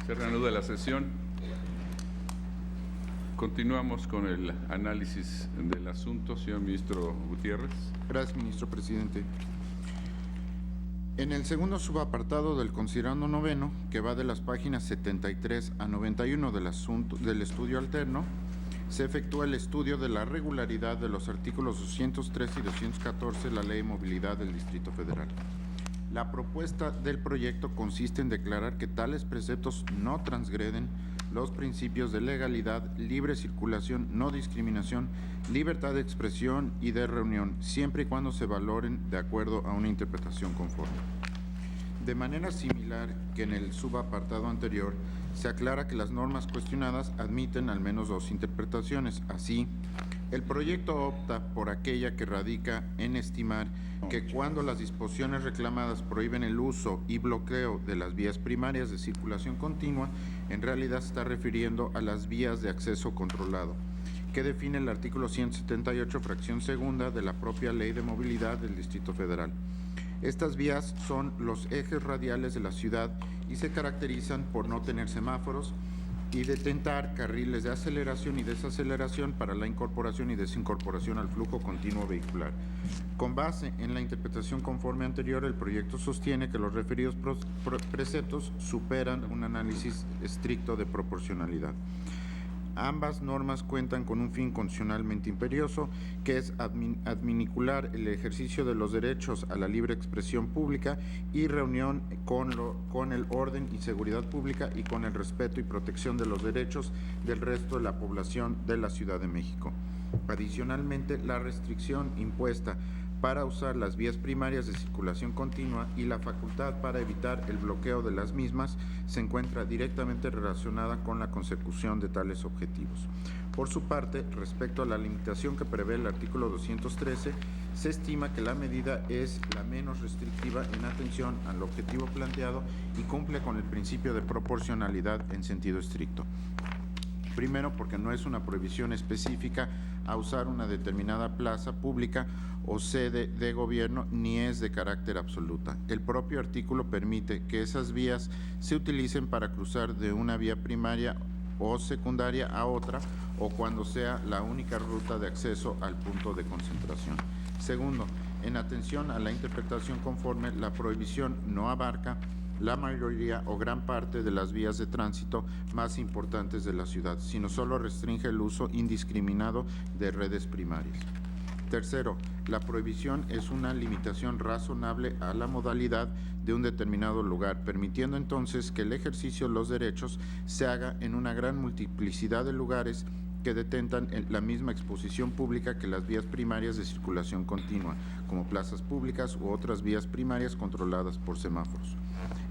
Se reanuda la sesión. Continuamos con el análisis del asunto. Señor Ministro Gutiérrez. Gracias, ministro presidente. En el segundo subapartado del considerando noveno, que va de las páginas 73 a 91 del estudio alterno, se efectúa el estudio de la regularidad de los artículos 203 y 214 de la Ley de Movilidad del Distrito Federal. La propuesta del proyecto consiste en declarar que tales preceptos no transgreden los principios de legalidad, libre circulación, no discriminación, libertad de expresión y de reunión, siempre y cuando se valoren de acuerdo a una interpretación conforme. De manera similar que en el subapartado anterior, se aclara que las normas cuestionadas admiten al menos dos interpretaciones. Así, el proyecto opta por aquella que radica en estimar que cuando las disposiciones reclamadas prohíben el uso y bloqueo de las vías primarias de circulación continua, en realidad se está refiriendo a las vías de acceso controlado, que define el artículo 178, fracción segunda de la propia Ley de Movilidad del Distrito Federal. Estas vías son los ejes radiales de la ciudad y se caracterizan por no tener semáforos y detentar carriles de aceleración y desaceleración para la incorporación y desincorporación al flujo continuo vehicular. Con base en la interpretación conforme anterior, el proyecto sostiene que los referidos preceptos superan un análisis estricto de proporcionalidad. Ambas normas cuentan con un fin constitucionalmente imperioso, que es adminicular el ejercicio de los derechos a la libre expresión pública y reunión con el orden y seguridad pública y con el respeto y protección de los derechos del resto de la población de la Ciudad de México. Adicionalmente, la restricción impuesta para usar las vías primarias de circulación continua y la facultad para evitar el bloqueo de las mismas se encuentra directamente relacionada con la consecución de tales objetivos. Por su parte, respecto a la limitación que prevé el artículo 213, se estima que la medida es la menos restrictiva en atención al objetivo planteado y cumple con el principio de proporcionalidad en sentido estricto. Primero, porque no es una prohibición específica a usar una determinada plaza pública o sede de gobierno, ni es de carácter absoluta. El propio artículo permite que esas vías se utilicen para cruzar de una vía primaria o secundaria a otra, o cuando sea la única ruta de acceso al punto de concentración. Segundo, en atención a la interpretación conforme, la prohibición no abarca la mayoría o gran parte de las vías de tránsito más importantes de la ciudad, sino solo restringe el uso indiscriminado de redes primarias. Tercero, la prohibición es una limitación razonable a la modalidad de un determinado lugar, permitiendo entonces que el ejercicio de los derechos se haga en una gran multiplicidad de lugares que detentan la misma exposición pública que las vías primarias de circulación continua, como plazas públicas u otras vías primarias controladas por semáforos.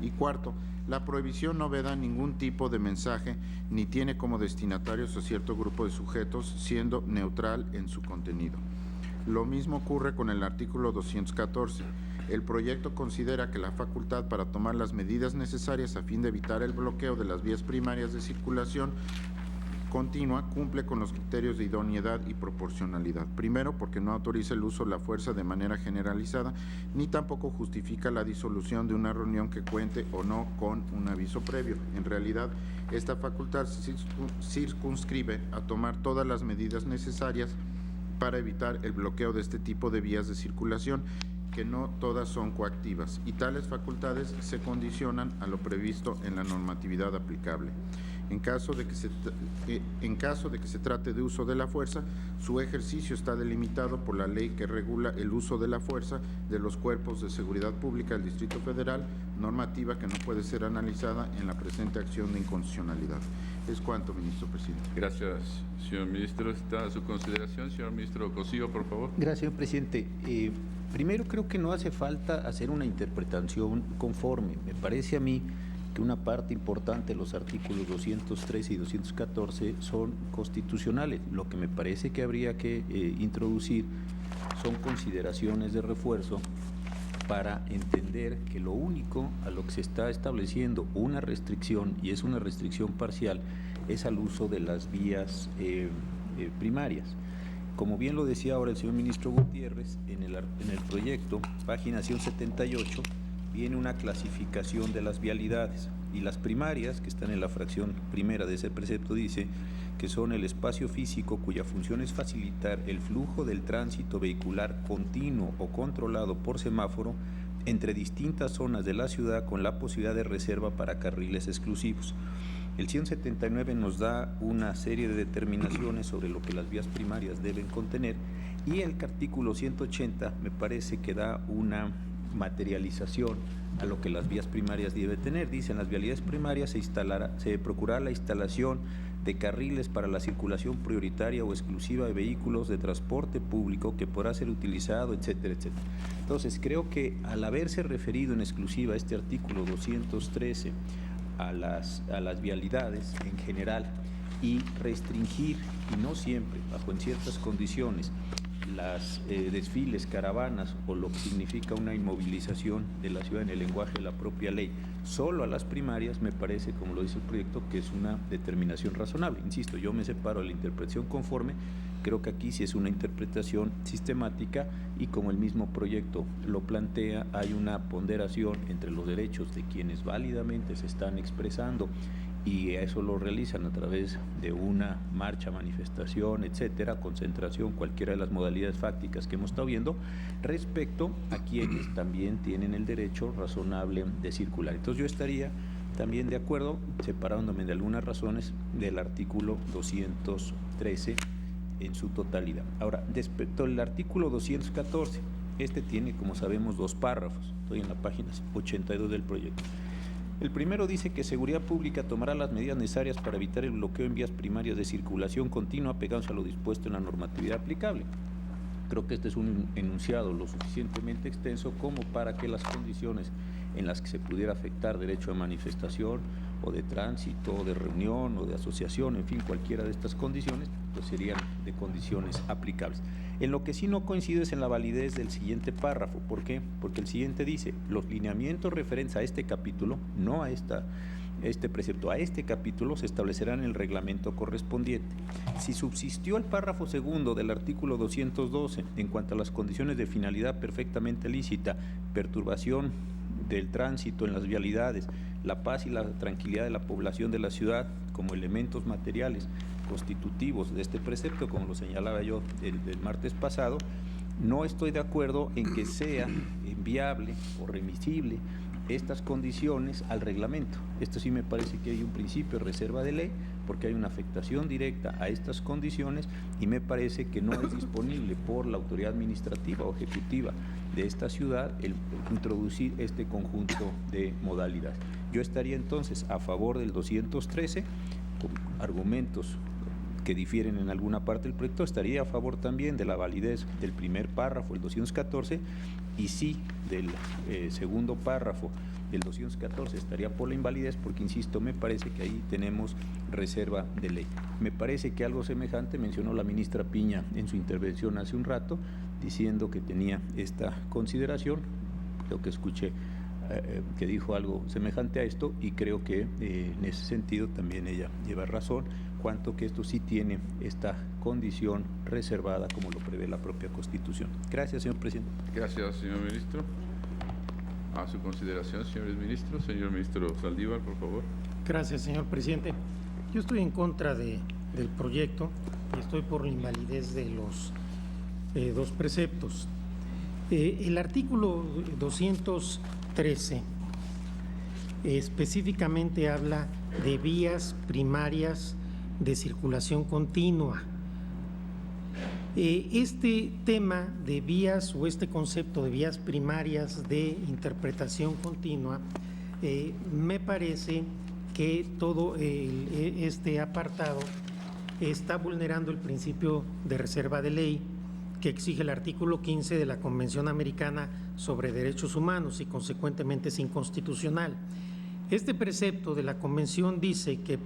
Y cuarto, la prohibición no veda ningún tipo de mensaje ni tiene como destinatarios a cierto grupo de sujetos, siendo neutral en su contenido. Lo mismo ocurre con el artículo 214. El proyecto considera que la facultad para tomar las medidas necesarias a fin de evitar el bloqueo de las vías primarias de circulación continua cumple con los criterios de idoneidad y proporcionalidad. Primero, porque no autoriza el uso de la fuerza de manera generalizada, ni tampoco justifica la disolución de una reunión que cuente o no con un aviso previo. En realidad, esta facultad se circunscribe a tomar todas las medidas necesarias para evitar el bloqueo de este tipo de vías de circulación, que no todas son coactivas, y tales facultades se condicionan a lo previsto en la normatividad aplicable. En caso de que se trate de uso de la fuerza, su ejercicio está delimitado por la ley que regula el uso de la fuerza de los cuerpos de seguridad pública del Distrito Federal, normativa que no puede ser analizada en la presente acción de inconstitucionalidad. Es cuanto, ministro presidente. Gracias, señor ministro. Está a su consideración. Señor ministro Cosío, por favor. Gracias, señor presidente. Primero, creo que no hace falta hacer una interpretación conforme. Me parece a mí que una parte importante de los artículos 213 y 214 son constitucionales. Lo que me parece que habría que introducir son consideraciones de refuerzo para entender que lo único a lo que se está estableciendo una restricción, y es una restricción parcial, es al uso de las vías primarias. Como bien lo decía ahora el señor ministro Gutiérrez, en el proyecto, página 178, viene una clasificación de las vialidades. Y las primarias, que están en la fracción primera de ese precepto, dice que son el espacio físico cuya función es facilitar el flujo del tránsito vehicular continuo o controlado por semáforo entre distintas zonas de la ciudad con la posibilidad de reserva para carriles exclusivos. El 179 nos da una serie de determinaciones sobre lo que las vías primarias deben contener, y el artículo 180 me parece que da una materialización a lo que las vías primarias deben tener. Dice: en las vialidades primarias se procurará la instalación de carriles para la circulación prioritaria o exclusiva de vehículos de transporte público que podrá ser utilizado, etcétera, etcétera. Entonces, creo que al haberse referido en exclusiva este artículo 213 a las vialidades en general y restringir, y no siempre, bajo en ciertas condiciones, las desfiles, caravanas o lo que significa una inmovilización de la ciudad en el lenguaje de la propia ley, solo a las primarias, me parece, como lo dice el proyecto, que es una determinación razonable. Insisto, yo me separo de la interpretación conforme, creo que aquí sí es una interpretación sistemática y, como el mismo proyecto lo plantea, hay una ponderación entre los derechos de quienes válidamente se están expresando y eso lo realizan a través de una marcha, manifestación, etcétera, concentración, cualquiera de las modalidades fácticas que hemos estado viendo, respecto a quienes también tienen el derecho razonable de circular. Entonces yo estaría también de acuerdo, separándome de algunas razones, del artículo 213 en su totalidad. Ahora, respecto al artículo 214, este tiene, como sabemos, 2 párrafos. Estoy en la página 82 del proyecto. El primero dice que Seguridad Pública tomará las medidas necesarias para evitar el bloqueo en vías primarias de circulación continua apegándose a lo dispuesto en la normatividad aplicable. Creo que este es un enunciado lo suficientemente extenso como para que las condiciones en las que se pudiera afectar derecho de manifestación o de tránsito o de reunión o de asociación, en fin, cualquiera de estas condiciones, pues serían de condiciones aplicables. En lo que sí no coincido es en la validez del siguiente párrafo. ¿Por qué? Porque el siguiente dice: los lineamientos referentes a este capítulo, no a este precepto, a este capítulo, se establecerán en el reglamento correspondiente. Si subsistió el párrafo segundo del artículo 212 en cuanto a las condiciones de finalidad perfectamente lícita, perturbación del tránsito en las vialidades, la paz y la tranquilidad de la población de la ciudad como elementos materiales constitutivos de este precepto, como lo señalaba yo el martes pasado, no estoy de acuerdo en que sea enviable o remisible estas condiciones al reglamento. Esto sí me parece que hay un principio de reserva de ley, porque hay una afectación directa a estas condiciones y me parece que no es disponible por la autoridad administrativa o ejecutiva de esta ciudad el introducir este conjunto de modalidades. Yo estaría entonces a favor del 213, con argumentos que difieren en alguna parte del proyecto. Estaría a favor también de la validez del primer párrafo, el 214, y sí del segundo párrafo del 214 estaría por la invalidez, porque, insisto, me parece que ahí tenemos reserva de ley. Me parece que algo semejante mencionó la ministra Piña en su intervención hace un rato, diciendo que tenía esta consideración. Creo que escuché que dijo algo semejante a esto, y creo que en ese sentido también ella lleva razón, cuanto que esto sí tiene esta condición reservada como lo prevé la propia Constitución. Gracias, señor presidente. Gracias, señor ministro. A su consideración, señores ministros. Señor ministro Saldívar, por favor. Gracias, señor presidente. Yo estoy en contra del proyecto y estoy por la invalidez de los 2 preceptos. El artículo 213 específicamente habla de vías primarias de circulación continua. Este tema de vías o este concepto de vías primarias de interpretación continua, me parece que todo este apartado está vulnerando el principio de reserva de ley que exige el artículo 15 de la Convención Americana sobre Derechos Humanos y consecuentemente es inconstitucional. Este precepto de la Convención dice que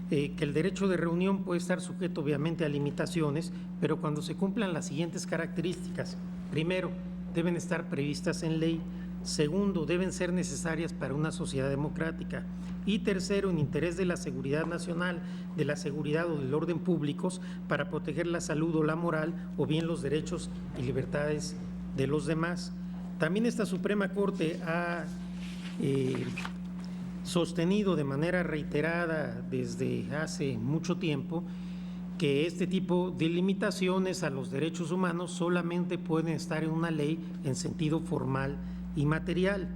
que el derecho de reunión puede estar sujeto obviamente a limitaciones, pero cuando se cumplan las siguientes características: primero, deben estar previstas en ley; segundo, deben ser necesarias para una sociedad democrática; y tercero, en interés de la seguridad nacional, de la seguridad o del orden públicos, para proteger la salud o la moral o bien los derechos y libertades de los demás. También esta Suprema Corte ha sostenido de manera reiterada desde hace mucho tiempo que este tipo de limitaciones a los derechos humanos solamente pueden estar en una ley en sentido formal y material.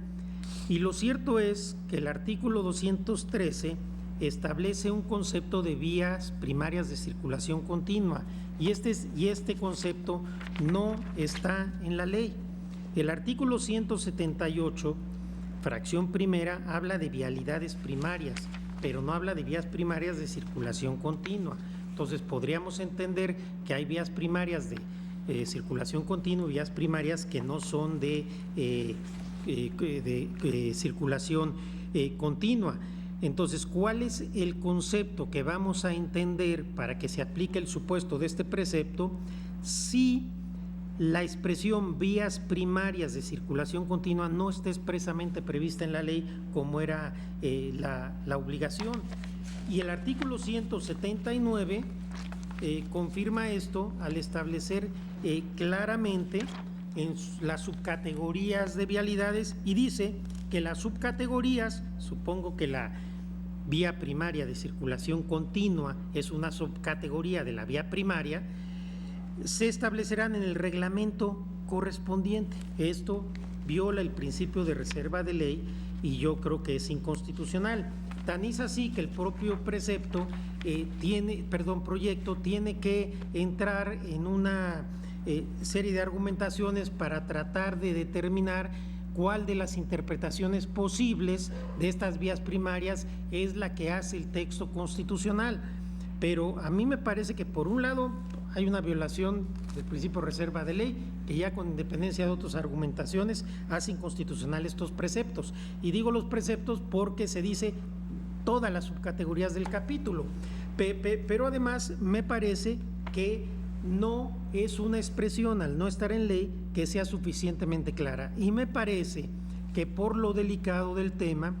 Y lo cierto es que el artículo 213 establece un concepto de vías primarias de circulación continua y este concepto no está en la ley. El artículo 178, fracción primera, habla de vialidades primarias, pero no habla de vías primarias de circulación continua. Entonces podríamos entender que hay vías primarias de circulación continua y vías primarias que no son de circulación continua. Entonces, ¿cuál es el concepto que vamos a entender para que se aplique el supuesto de este precepto? Si la expresión vías primarias de circulación continua no está expresamente prevista en la ley como era la obligación. Y el artículo 179 confirma esto al establecer claramente en las subcategorías de vialidades y dice que las subcategorías, supongo que la vía primaria de circulación continua es una subcategoría de la vía primaria, se establecerán en el reglamento correspondiente. Esto viola el principio de reserva de ley y yo creo que es inconstitucional. Tan es así que el propio proyecto tiene que entrar en una serie de argumentaciones para tratar de determinar cuál de las interpretaciones posibles de estas vías primarias es la que hace el texto constitucional. Pero a mí me parece que por un lado hay una violación del principio de reserva de ley que ya con independencia de otras argumentaciones hace inconstitucional estos preceptos. Y digo los preceptos porque se dice todas las subcategorías del capítulo. Pero además me parece que no es una expresión, al no estar en ley, que sea suficientemente clara. Y me parece que por lo delicado del tema,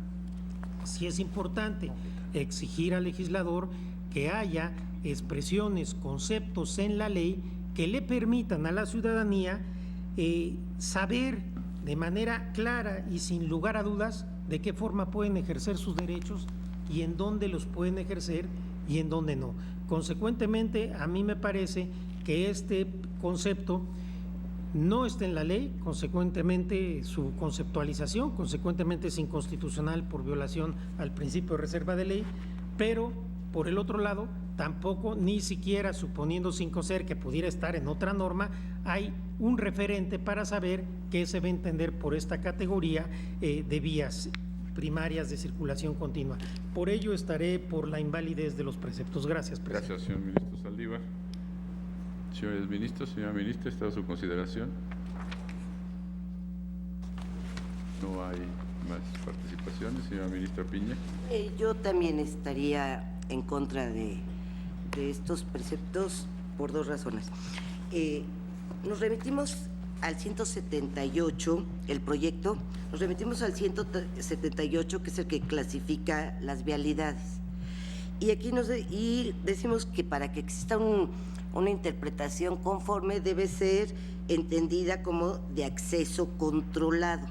sí es importante exigir al legislador que haya expresiones, conceptos en la ley que le permitan a la ciudadanía saber de manera clara y sin lugar a dudas de qué forma pueden ejercer sus derechos y en dónde los pueden ejercer y en dónde no. Consecuentemente, a mí me parece que este concepto no está en la ley, consecuentemente su conceptualización, consecuentemente es inconstitucional por violación al principio de reserva de ley, pero por el otro lado, tampoco, ni siquiera suponiendo sin conocer que pudiera estar en otra norma, hay un referente para saber qué se va a entender por esta categoría de vías primarias de circulación continua. Por ello estaré por la invalidez de los preceptos. Gracias, presidente. Gracias, señor ministro Saldívar. Señores ministros, señora ministra, está a su consideración. No hay más participaciones. Señora ministra Piña. Yo también estaría en contra de estos preceptos por dos razones. Nos remitimos al 178, el proyecto, nos remitimos al 178, que es el que clasifica las vialidades. Y aquí decimos que para que exista una interpretación conforme debe ser entendida como de acceso controlado.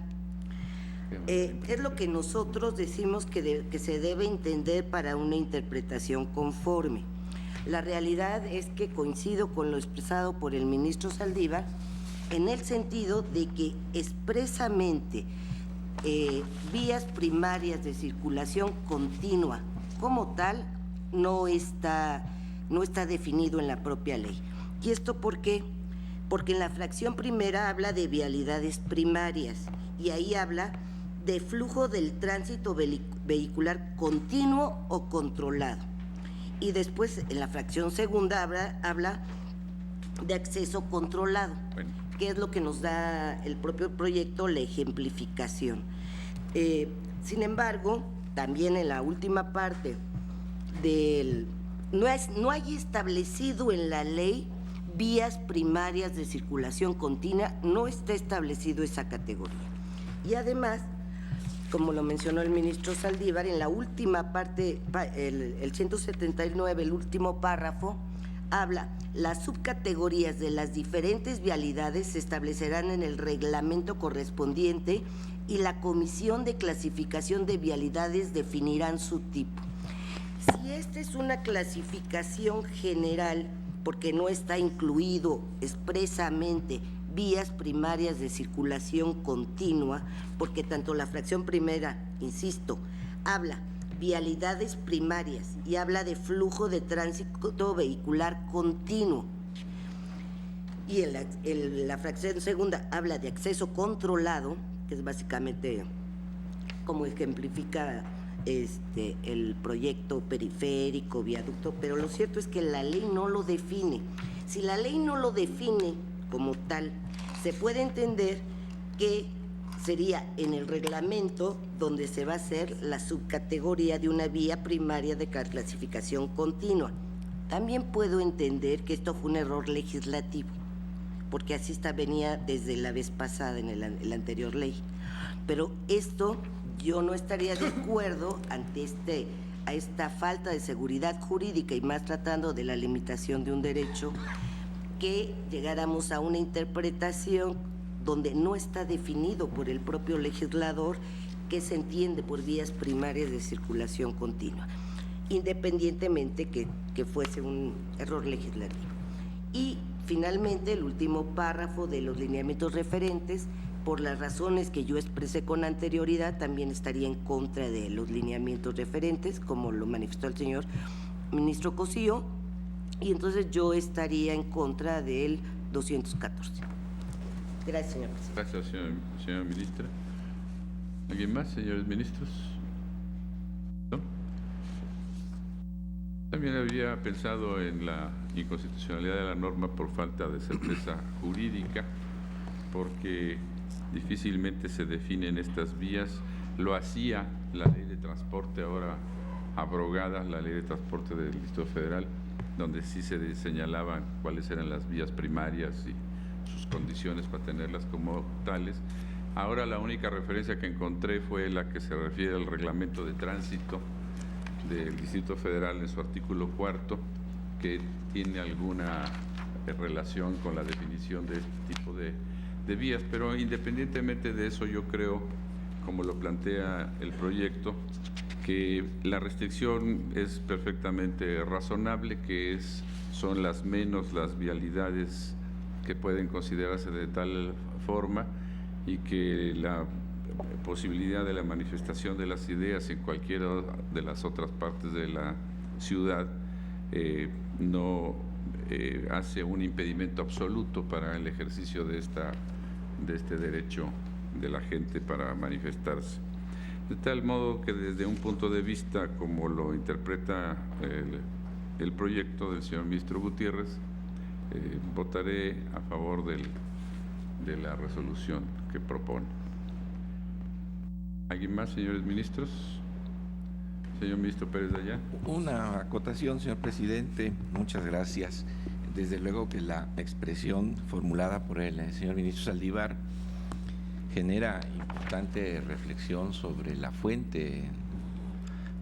Es lo que nosotros decimos que se debe entender para una interpretación conforme. La realidad es que coincido con lo expresado por el ministro Saldívar en el sentido de que expresamente vías primarias de circulación continua como tal no está definido en la propia ley. ¿Y esto por qué? Porque en la fracción primera habla de vialidades primarias y ahí habla de flujo del tránsito vehicular continuo o controlado. Y después en la fracción segunda habla de acceso controlado, que es lo que nos da el propio proyecto, la ejemplificación. Sin embargo, también en la última parte no hay establecido en la ley vías primarias de circulación continua, no está establecido esa categoría. Y además, como lo mencionó el ministro Saldívar, en la última parte, el 179, el último párrafo, habla, las subcategorías de las diferentes vialidades se establecerán en el reglamento correspondiente y la Comisión de Clasificación de Vialidades definirán su tipo. Si esta es una clasificación general, porque no está incluido expresamente vías primarias de circulación continua, porque tanto la fracción primera, insisto, habla vialidades primarias y habla de flujo de tránsito vehicular continuo, y la fracción segunda habla de acceso controlado, que es básicamente como ejemplifica el proyecto periférico, viaducto, pero lo cierto es que la ley no lo define. Si la ley no lo define como tal, se puede entender que sería en el reglamento donde se va a hacer la subcategoría de una vía primaria de clasificación continua. También puedo entender que esto fue un error legislativo, porque así venía desde la vez pasada en la anterior ley. Pero esto yo no estaría de acuerdo ante esta falta de seguridad jurídica, y más tratando de la limitación de un derecho, que llegáramos a una interpretación donde no está definido por el propio legislador qué se entiende por vías primarias de circulación continua, independientemente que fuese un error legislativo. Y finalmente, el último párrafo de los lineamientos referentes, por las razones que yo expresé con anterioridad, también estaría en contra de los lineamientos referentes, como lo manifestó el señor ministro Cosío, y entonces yo estaría en contra del 214. Gracias, señor presidente. Gracias, señora ministra. ¿Alguien más, señores ministros? ¿No? También había pensado en la inconstitucionalidad de la norma por falta de certeza jurídica, porque difícilmente se definen estas vías. Lo hacía la ley de transporte, ahora abrogada, la ley de transporte del Distrito Federal, donde sí se señalaban cuáles eran las vías primarias y sus condiciones para tenerlas como tales. Ahora la única referencia que encontré fue la que se refiere al reglamento de tránsito del Distrito Federal en su artículo 4, que tiene alguna relación con la definición de este tipo de vías, pero independientemente de eso, yo creo, como lo plantea el proyecto, que la restricción es perfectamente razonable, que son las vialidades que pueden considerarse de tal forma, y que la posibilidad de la manifestación de las ideas en cualquiera de las otras partes de la ciudad no hace un impedimento absoluto para el ejercicio de este derecho de la gente para manifestarse. De tal modo que desde un punto de vista como lo interpreta el proyecto del señor ministro Gutiérrez, votaré a favor de la resolución que propone. ¿Alguien más, señores ministros? Señor ministro Pérez Dayán. Una acotación, señor presidente. Muchas gracias. Desde luego que la expresión formulada por el señor ministro Saldívar genera importante reflexión sobre la fuente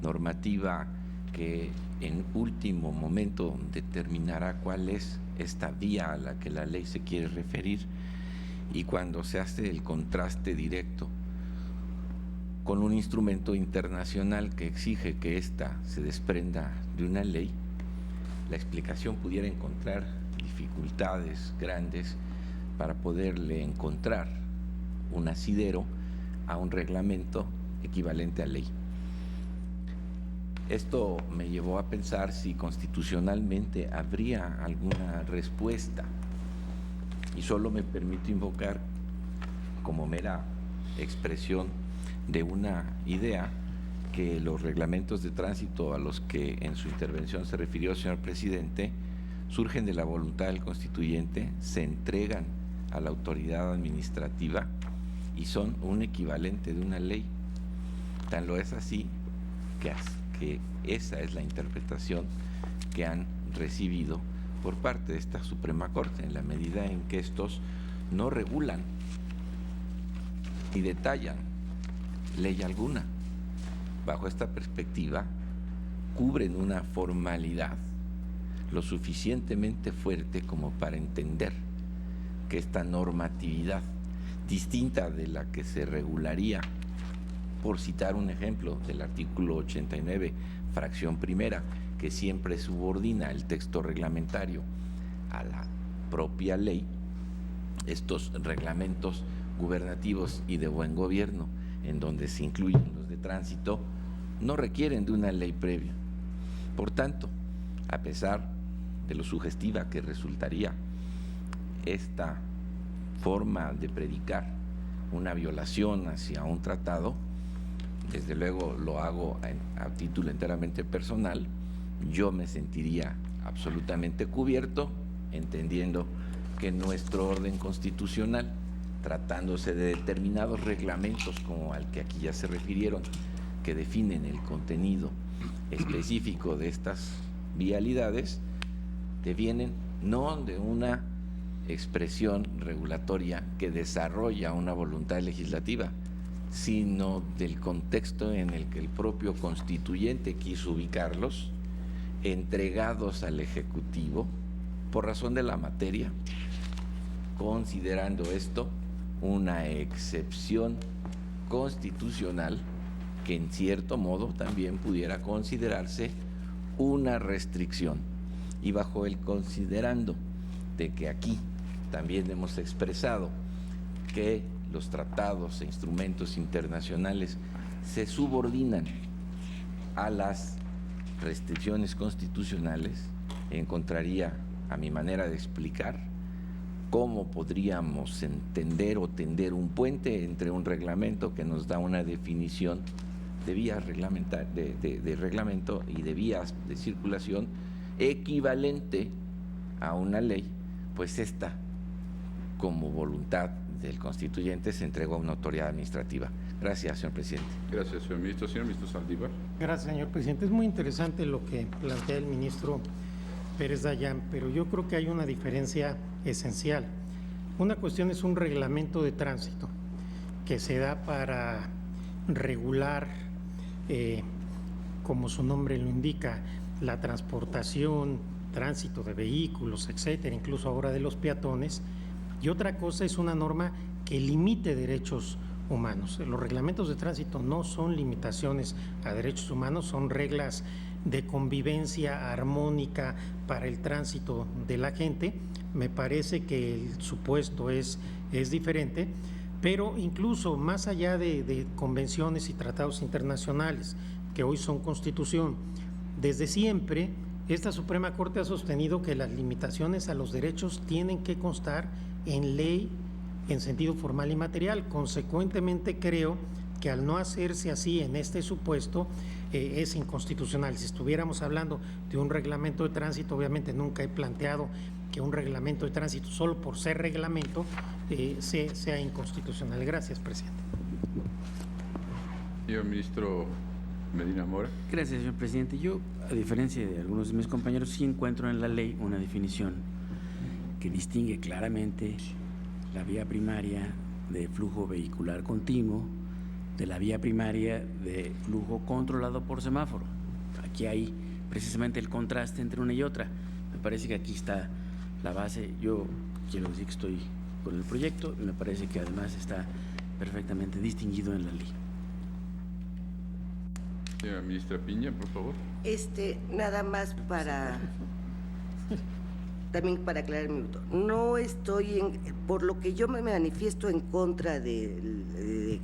normativa que en último momento determinará cuál es esta vía a la que la ley se quiere referir, y cuando se hace el contraste directo con un instrumento internacional que exige que ésta se desprenda de una ley, la explicación pudiera encontrar dificultades grandes para poderle encontrar un asidero a un reglamento equivalente a ley. Esto me llevó a pensar si constitucionalmente habría alguna respuesta, y solo me permito invocar como mera expresión de una idea que los reglamentos de tránsito a los que en su intervención se refirió, señor presidente, surgen de la voluntad del constituyente, se entregan a la autoridad administrativa y son un equivalente de una ley. Tan lo es así que esa es la interpretación que han recibido por parte de esta Suprema Corte, en la medida en que estos no regulan ni detallan ley alguna. Bajo esta perspectiva, cubren una formalidad lo suficientemente fuerte como para entender que esta normatividad distinta de la que se regularía, por citar un ejemplo, del artículo 89, fracción primera, que siempre subordina el texto reglamentario a la propia ley. Estos reglamentos gubernativos y de buen gobierno, en donde se incluyen los de tránsito, no requieren de una ley previa. Por tanto, a pesar de lo sugestiva que resultaría esta forma de predicar una violación hacia un tratado, desde luego lo hago a título enteramente personal, yo me sentiría absolutamente cubierto, entendiendo que nuestro orden constitucional, tratándose de determinados reglamentos como al que aquí ya se refirieron, que definen el contenido específico de estas vialidades, devienen no de una expresión regulatoria que desarrolla una voluntad legislativa, sino del contexto en el que el propio constituyente quiso ubicarlos, entregados al Ejecutivo por razón de la materia, considerando esto una excepción constitucional que en cierto modo también pudiera considerarse una restricción. Y bajo el considerando de que aquí también hemos expresado que los tratados e instrumentos internacionales se subordinan a las restricciones constitucionales, encontraría, a mi manera de explicar, cómo podríamos entender o tender un puente entre un reglamento que nos da una definición de vías de reglamento y de vías de circulación equivalente a una ley, pues esta, como voluntad del constituyente, se entregó a una autoridad administrativa. Gracias, señor presidente. Gracias, señor ministro. Señor ministro Saldívar. Gracias, señor presidente. Es muy interesante lo que plantea el ministro Pérez Dayán, pero yo creo que hay una diferencia esencial. Una cuestión es un reglamento de tránsito que se da para regular, como su nombre lo indica, la transportación, tránsito de vehículos, etcétera, incluso ahora de los peatones. Y otra cosa es una norma que limite derechos humanos. Los reglamentos de tránsito no son limitaciones a derechos humanos, son reglas de convivencia armónica para el tránsito de la gente. Me parece que el supuesto es diferente, pero incluso más allá de convenciones y tratados internacionales, que hoy son constitución, desde siempre esta Suprema Corte ha sostenido que las limitaciones a los derechos tienen que constar en ley en sentido formal y material. Consecuentemente, creo que al no hacerse así en este supuesto es inconstitucional. Si estuviéramos hablando de un reglamento de tránsito, obviamente nunca he planteado que un reglamento de tránsito, solo por ser reglamento, sea inconstitucional. Gracias, presidente. Señor ministro Medina Mora. Gracias, señor presidente. Yo, a diferencia de algunos de mis compañeros, sí encuentro en la ley una definición que distingue claramente la vía primaria de flujo vehicular continuo de la vía primaria de flujo controlado por semáforo. Aquí hay precisamente el contraste entre una y otra. Me parece que aquí está la base. Yo quiero decir que estoy con el proyecto y me parece que además está perfectamente distinguido en la ley. Señora ministra Piña, por favor. Nada más también para aclarar mi voto. No estoy por lo que yo me manifiesto en contra de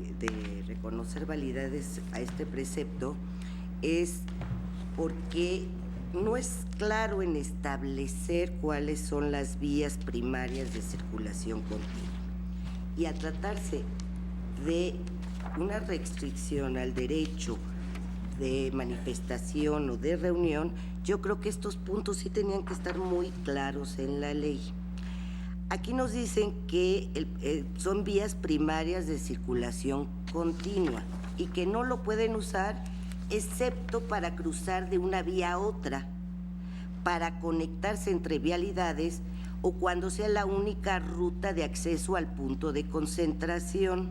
reconocer validades a este precepto, es porque no es claro en establecer cuáles son las vías primarias de circulación continua. Y a tratarse de una restricción al derecho de manifestación o de reunión, yo creo que estos puntos sí tenían que estar muy claros en la ley. Aquí nos dicen que son vías primarias de circulación continua y que no lo pueden usar excepto para cruzar de una vía a otra, para conectarse entre vialidades o cuando sea la única ruta de acceso al punto de concentración.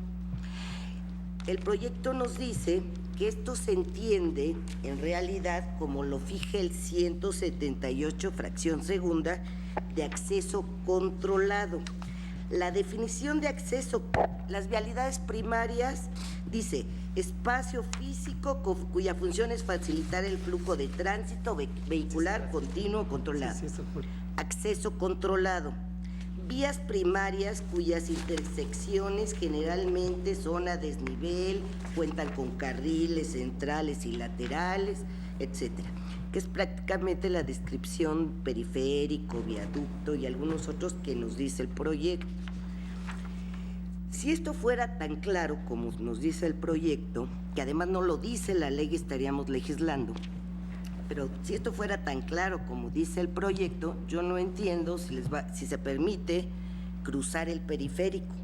El proyecto nos dice que esto se entiende en realidad como lo fija el 178, fracción segunda, de acceso controlado. La definición de acceso, las vialidades primarias, dice, espacio físico cuya función es facilitar el flujo de tránsito vehicular continuo controlado. Acceso controlado. Vías primarias cuyas intersecciones generalmente son a desnivel, cuentan con carriles centrales y laterales, etcétera, que es prácticamente la descripción periférico, viaducto y algunos otros que nos dice el proyecto. Si esto fuera tan claro como nos dice el proyecto, que además no lo dice la ley, estaríamos legislando, pero si esto fuera tan claro como dice el proyecto, yo no entiendo si se permite cruzar el periférico.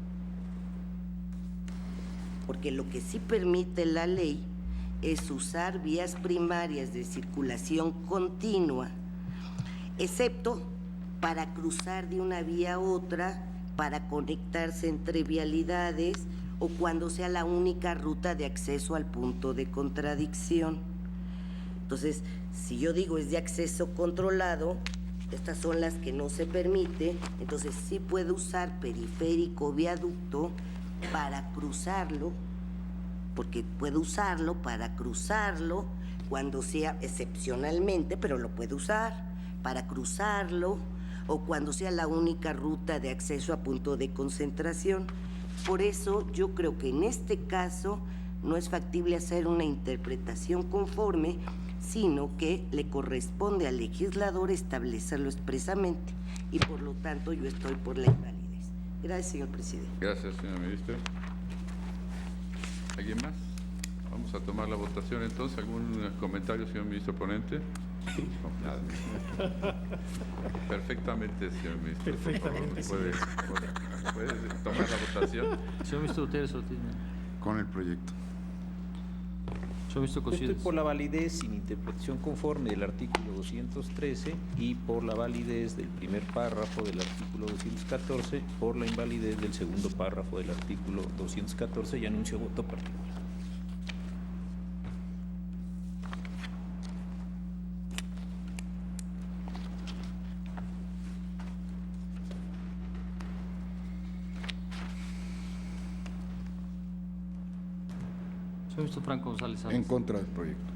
Porque lo que sí permite la ley es usar vías primarias de circulación continua, excepto para cruzar de una vía a otra, para conectarse entre vialidades o cuando sea la única ruta de acceso al punto de contradicción. Entonces, si yo digo es de acceso controlado, estas son las que no se permite, entonces sí puede usar periférico o viaducto para cruzarlo, porque puede usarlo para cruzarlo cuando sea excepcionalmente, pero lo puede usar para cruzarlo o cuando sea la única ruta de acceso a punto de concentración. Por eso yo creo que en este caso no es factible hacer una interpretación conforme, sino que le corresponde al legislador establecerlo expresamente y por lo tanto yo estoy por la invalidez. Gracias, señor presidente. Gracias, señor ministro. ¿Alguien más? Vamos a tomar la votación entonces. ¿Algún comentario, señor ministro ponente? No, nada. Perfectamente, señor ministro. Perfectamente, ¿Puede tomar la votación? Señor ministro Gutiérrez Ortiz. Con el proyecto. Señor ministro Yo estoy Cosío. por la validez sin interpretación conforme del artículo 213 y por la validez del primer párrafo del artículo 214, por la invalidez del segundo párrafo del artículo 214 y anuncio voto particular. Señor ministro Franco González En Sáenz. contra del proyecto.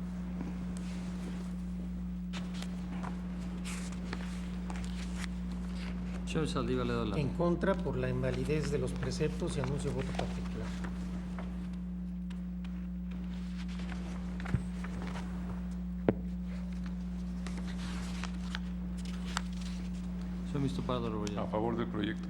Señor Saldívar Ledo de la En contra por la invalidez de los preceptos y anuncio voto particular. Señor ministro Pardo Rebolledo. A favor del proyecto.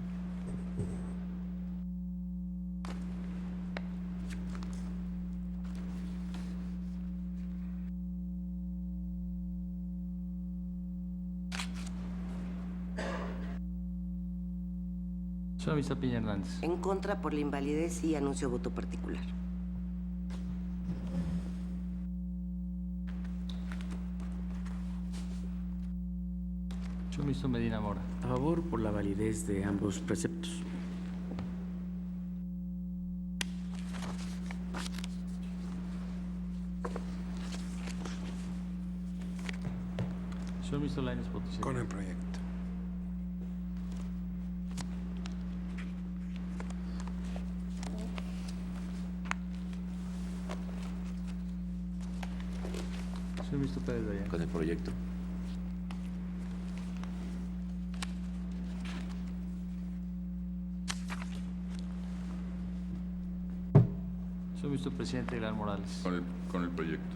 Señor ministro Piña Hernández. En contra por la invalidez y anuncio voto particular. Señor ministro Medina Mora. A favor por la validez de ambos preceptos. Señor ministro Lainez Potosí. Con el proyecto. Señor ministro Pérez Dayán. Con el proyecto. Señor ministro presidente Aguilar Morales. Con el proyecto.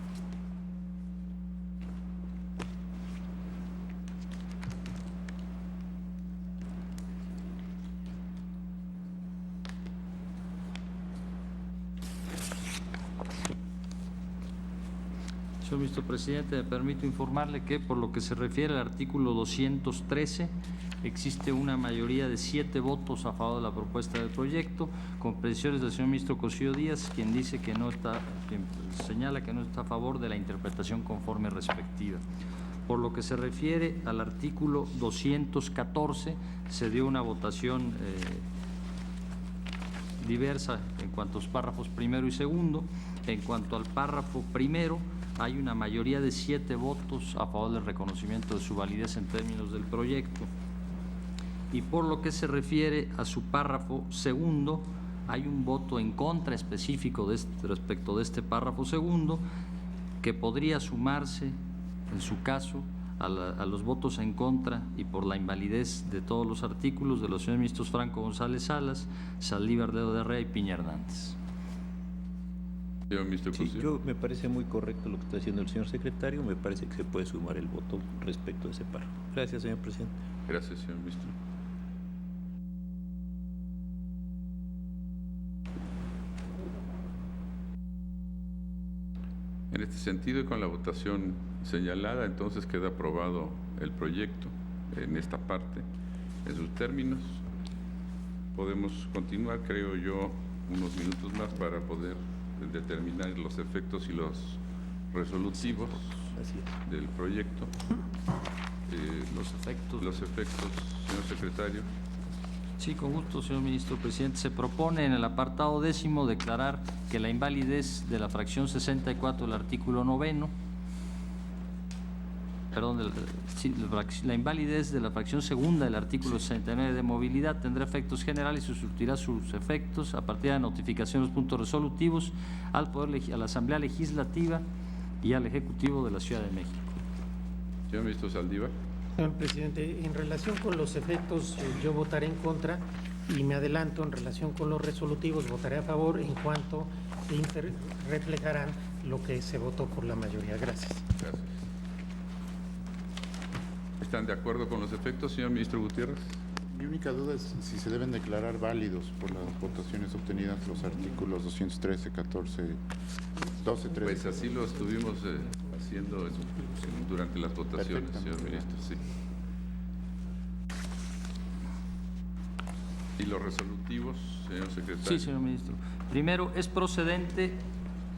Señor ministro presidente, me permito informarle que por lo que se refiere al artículo 213, existe una mayoría de 7 votos a favor de la propuesta del proyecto, con precisiones del señor ministro Cosío Díaz, quien dice que no está, quien señala que no está a favor de la interpretación conforme respectiva. Por lo que se refiere al artículo 214, se dio una votación diversa en cuanto a los párrafos primero y segundo. En cuanto al párrafo primero, hay una mayoría de 7 votos a favor del reconocimiento de su validez en términos del proyecto. y por lo que se refiere a su párrafo segundo, hay un voto en contra específico respecto de este párrafo segundo que podría sumarse, en su caso, a los votos en contra y por la invalidez de todos los artículos de los señores ministros Franco González Salas, Saldívar de Herrera y Piña Hernández. Señor ministro Sí, Cosío. me parece muy correcto lo que está haciendo el señor secretario. Me parece que se puede sumar el voto respecto a ese párrafo. Gracias, señor presidente. Gracias, señor ministro. En este sentido y con la votación señalada, entonces queda aprobado el proyecto en esta parte, en sus términos. Podemos continuar, creo yo, unos minutos más para poder determinar los efectos y los resolutivos Así es. del proyecto. Los efectos, señor secretario. Sí, con gusto, señor ministro presidente. Se propone en el apartado 10º declarar que la invalidez de la fracción 64 del artículo 9, la invalidez de la fracción segunda del artículo 69 de movilidad tendrá efectos generales y surtirá sus efectos a partir de la notificación de los puntos resolutivos a la Asamblea Legislativa y al Ejecutivo de la Ciudad de México. Señor ministro Saldívar. Señor presidente, en relación con los efectos, yo votaré en contra y me adelanto en relación con los resolutivos, votaré a favor en cuanto reflejarán lo que se votó por la mayoría. Gracias. Gracias. ¿Están de acuerdo con los efectos, señor ministro Gutiérrez? Mi única duda es si se deben declarar válidos por las votaciones obtenidas los artículos 213, 14, 12, 13. Pues así lo estuvimos haciendo durante las votaciones, señor ministro, sí. ¿Y los resolutivos, señor secretario? Sí, señor ministro. Primero, es procedente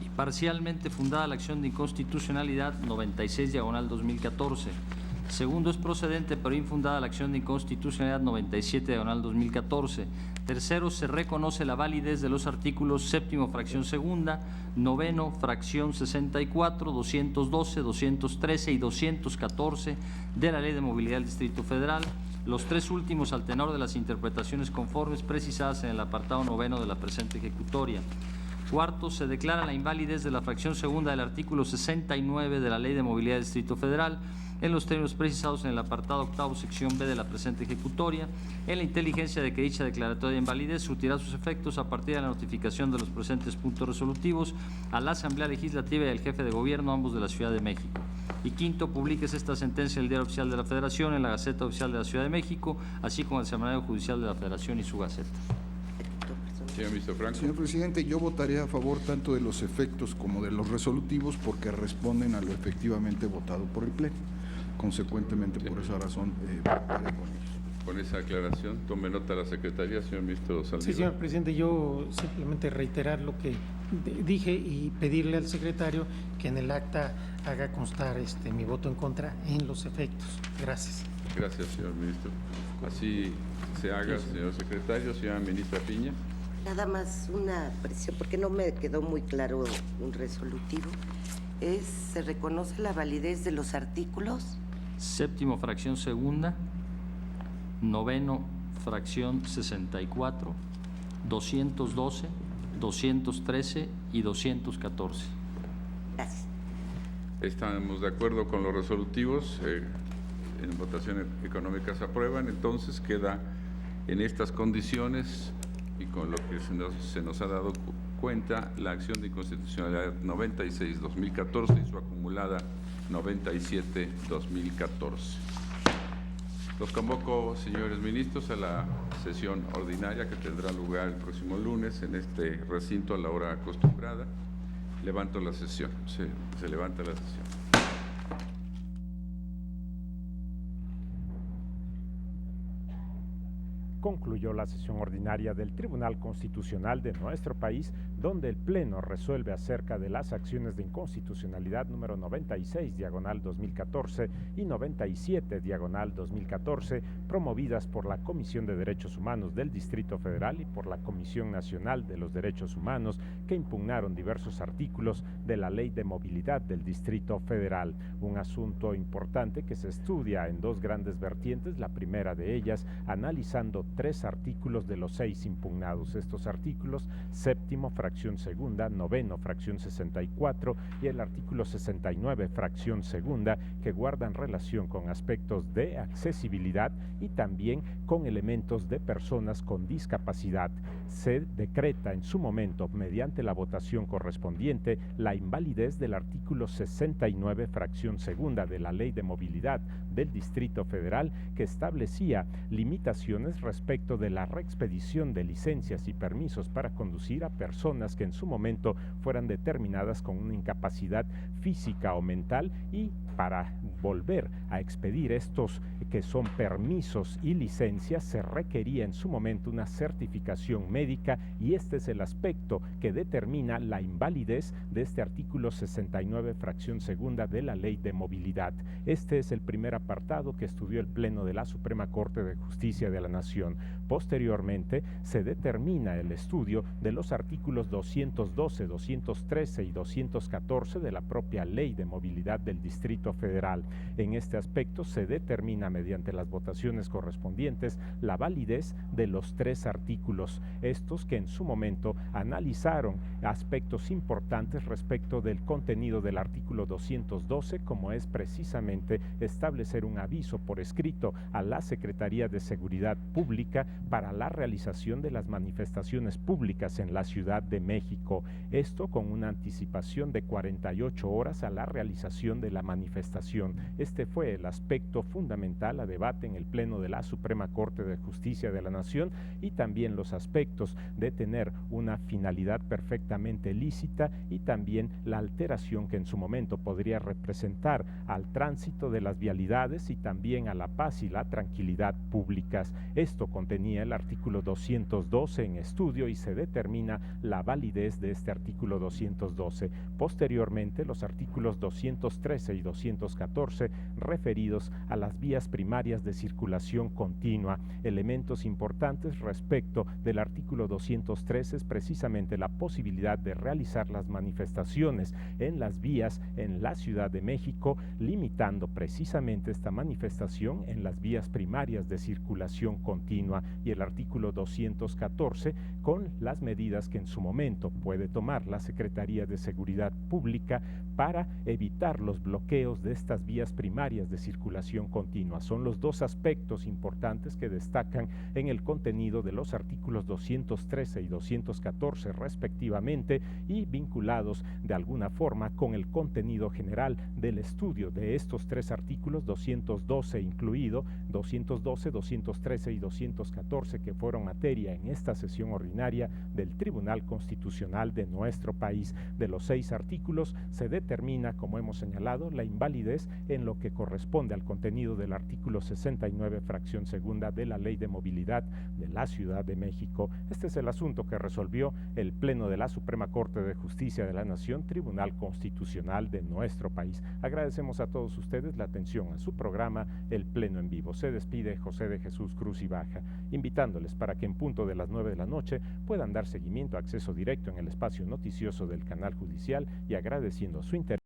y parcialmente fundada la acción de inconstitucionalidad 96/2014. Segundo, es procedente pero infundada la acción de inconstitucionalidad 97/2014. Tercero, se reconoce la validez de los artículos 7º, fracción segunda, 9º, fracción 64, 212, 213 y 214 de la Ley de Movilidad del Distrito Federal. Los tres últimos al tenor de las interpretaciones conformes precisadas en el apartado 9º de la presente ejecutoria. Cuarto, se declara la invalidez de la fracción segunda del artículo 69 de la Ley de Movilidad del Distrito Federal en los términos precisados en el apartado 8º, sección B de la presente ejecutoria, en la inteligencia de que dicha declaratoria de invalidez surtirá sus efectos a partir de la notificación de los presentes puntos resolutivos a la Asamblea Legislativa y al jefe de gobierno, ambos de la Ciudad de México. Y quinto, publíquese esta sentencia en el Diario Oficial de la Federación, en la Gaceta Oficial de la Ciudad de México, así como en el Semanario Judicial de la Federación y su Gaceta. Señor ministro Franco. Señor presidente, yo votaré a favor tanto de los efectos como de los resolutivos porque responden a lo efectivamente votado por el Pleno. Consecuentemente, por esa razón, votaré con ellos. Con esa aclaración, tome nota la Secretaría, señor ministro Saldívar. Sí, señor presidente, yo simplemente reiterar lo que dije y pedirle al secretario que en el acta haga constar mi voto en contra en los efectos. Gracias. Gracias, señor ministro. Así se haga, señor secretario. Señora ministra Piña. Nada más una precisión, porque no me quedó muy claro un resolutivo. ¿Se reconoce la validez de los artículos? 7º, fracción segunda, 9º, fracción 64, 212, 213 y 214. Gracias. Estamos de acuerdo con los resolutivos. En votación económica se aprueban. Entonces queda en estas condiciones y con lo que se nos ha dado cuenta la acción de inconstitucionalidad 96/2014 y su acumulada 97/2014. Los convoco, señores ministros, a la sesión ordinaria que tendrá lugar el próximo lunes en este recinto a la hora acostumbrada. Levanto la sesión. Se levanta la sesión. concluyó la sesión ordinaria del Tribunal Constitucional de nuestro país, donde el Pleno resuelve acerca de las acciones de inconstitucionalidad número 96/2014 y 97/2014, promovidas por la Comisión de Derechos Humanos del Distrito Federal y por la Comisión Nacional de los Derechos Humanos, que impugnaron diversos artículos de la Ley de Movilidad del Distrito Federal. Un asunto importante que se estudia en dos grandes vertientes, la primera de ellas analizando 3 artículos de los 6 impugnados. Estos artículos: séptimo, fracción segunda; noveno, fracción 64 y el artículo 69, fracción segunda, que guardan relación con aspectos de accesibilidad y también con elementos de personas con discapacidad. Se decreta en su momento, mediante la votación correspondiente, la invalidez del artículo 69, fracción segunda de la Ley de Movilidad del Distrito Federal, que establecía limitaciones respecto de la reexpedición de licencias y permisos para conducir a personas que en su momento fueran determinadas con una incapacidad física o mental, y para volver a expedir estos que son permisos y licencias se requería en su momento una certificación médica, y este es el aspecto que determina la invalidez de este artículo 69, fracción segunda de la Ley de Movilidad. Este es el primer apartado que estudió el Pleno de la Suprema Corte de Justicia de la Nación. Posteriormente se determina el estudio de los artículos 212, 213 y 214 de la propia Ley de Movilidad del Distrito Federal. En este aspecto se determina mediante las votaciones correspondientes la validez de los 3 artículos, estos que en su momento analizaron aspectos importantes respecto del contenido del artículo 212, como es precisamente establecer un aviso por escrito a la Secretaría de Seguridad Pública para la realización de las manifestaciones públicas en la Ciudad de México, esto con una anticipación de 48 horas a la realización de la manifestación. Este fue el aspecto fundamental a debate en el Pleno de la Suprema Corte de Justicia de la Nación, y también los aspectos de tener una finalidad perfectamente lícita y también la alteración que en su momento podría representar al tránsito de las vialidades y también a la paz y la tranquilidad públicas. Esto contenía el artículo 212 en estudio y se determina la validez de este artículo 212. Posteriormente, los artículos 213 y 214 referidos a las vías primarias de circulación continua. Elementos importantes respecto del artículo 213 es precisamente la posibilidad de realizar las manifestaciones en las vías en la Ciudad de México, limitando precisamente esta manifestación en las vías primarias de circulación continua, y el artículo 214 con las medidas que en su momento puede tomar la Secretaría de Seguridad Pública para evitar los bloqueos de estas vías primarias de circulación continua. Son los dos aspectos importantes que destacan en el contenido de los artículos 213 y 214 respectivamente, y vinculados de alguna forma con el contenido general del estudio de estos 3 artículos, 212 incluido, 212, 213 y 214, que fueron materia en esta sesión ordinaria del Tribunal Constitucional de nuestro país. De los 6 artículos se determina, como hemos señalado, la invalidez en lo que corresponde al contenido del artículo 69, fracción segunda de la Ley de Movilidad de la Ciudad de México. Este es el asunto que resolvió el Pleno de la Suprema Corte de Justicia de la Nación, Tribunal Constitucional de nuestro país. Agradecemos a todos ustedes la atención a su programa El Pleno en Vivo. Se despide José de Jesús Cruz y Baja, invitándoles para que en punto de las 9 de la noche puedan dar seguimiento a acceso directo en el espacio noticioso del canal judicial, y agradeciendo su interés